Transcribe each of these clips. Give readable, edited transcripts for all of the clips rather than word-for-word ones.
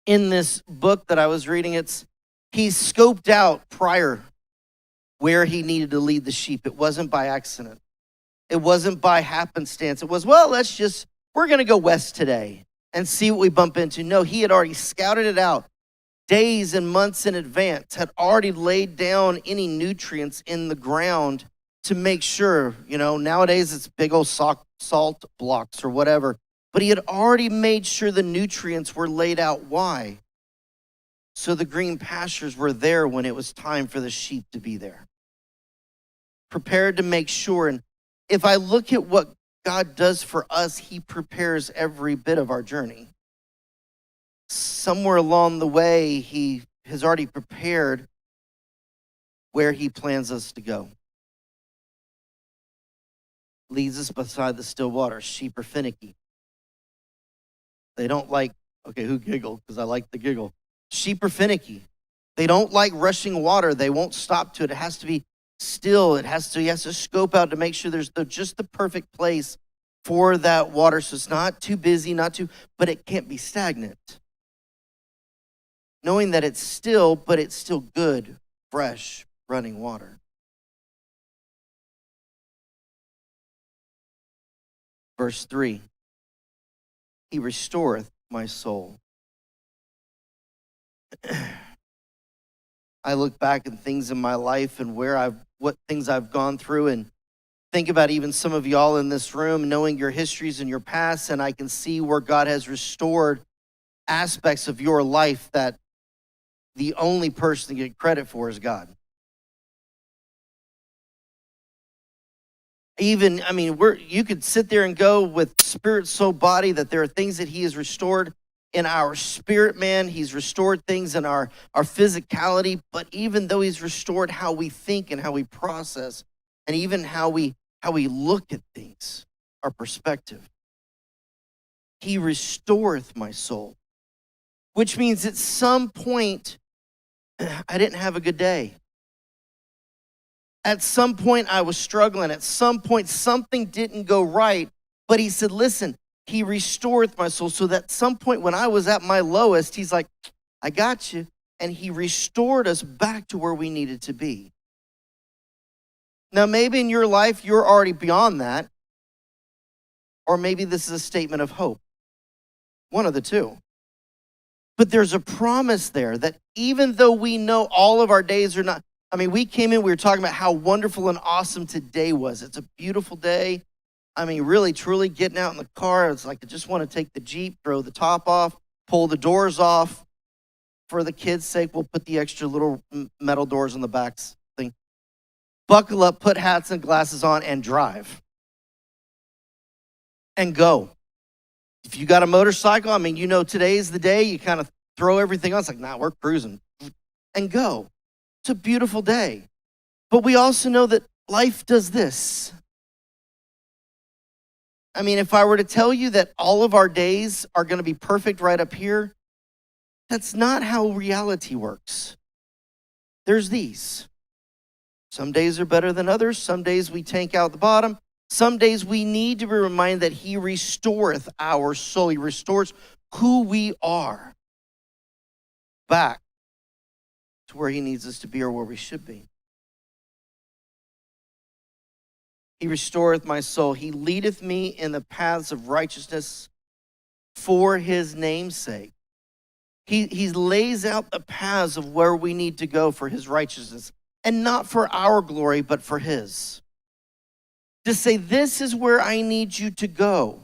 in this book that I was reading, he scoped out prior where he needed to lead the sheep. It wasn't by accident. It wasn't by happenstance. It was, well, we're going to go west today and see what we bump into. No, he had already scouted it out days and months in advance, had already laid down any nutrients in the ground to make sure, nowadays it's big old salt blocks or whatever, but he had already made sure the nutrients were laid out. Why? So the green pastures were there when it was time for the sheep to be there. Prepared to make sure. And if I look at what God does for us, he prepares every bit of our journey. Somewhere along the way, he has already prepared where he plans us to go. Leads us beside the still waters. Sheep are finicky. They don't like, okay, who giggled? Because I like the giggle. Sheep are finicky. They don't like rushing water. They won't stop to it. It has to be still. He has to scope out to make sure there's just the perfect place for that water. So it's not too busy, but it can't be stagnant. Knowing that it's still, but it's still good, fresh, running water. Verse 3, he restoreth my soul. I look back at things in my life and what things I've gone through, and think about even some of y'all in this room, knowing your histories and your past, and I can see where God has restored aspects of your life that the only person to get credit for is God. You could sit there and go with spirit, soul, body, that there are things that he has restored in our spirit, man. He's restored things in our physicality, but even though he's restored how we think and how we process, and even how we look at things, our perspective. He restoreth my soul, which means at some point, I didn't have a good day. At some point, I was struggling. At some point, something didn't go right. But he said, listen, he restoreth my soul. So that at some point when I was at my lowest, he's like, I got you. And he restored us back to where we needed to be. Now, maybe in your life, you're already beyond that. Or maybe this is a statement of hope. One of the two. But there's a promise there that even though we know all of our days are not, we came in, we were talking about how wonderful and awesome today was. It's a beautiful day. Really, truly getting out in the car. It's like, I just want to take the Jeep, throw the top off, pull the doors off. For the kids' sake, we'll put the extra little metal doors on the back thing. Buckle up, put hats and glasses on, and drive. And go. If you got a motorcycle, today's the day. You kind of throw everything on. It's like, nah, we're cruising. And go. It's a beautiful day. But we also know that life does this. If I were to tell you that all of our days are going to be perfect right up here, that's not how reality works. There's these. Some days are better than others. Some days we tank out the bottom. Some days we need to be reminded that he restoreth our soul. He restores who we are back to where he needs us to be or where we should be. He restoreth my soul. He leadeth me in the paths of righteousness for his name's sake. He lays out the paths of where we need to go for his righteousness, and not for our glory, but for his. To say, this is where I need you to go.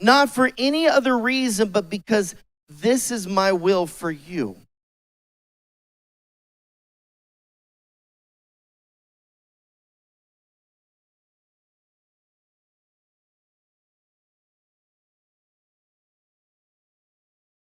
Not for any other reason, but because this is my will for you.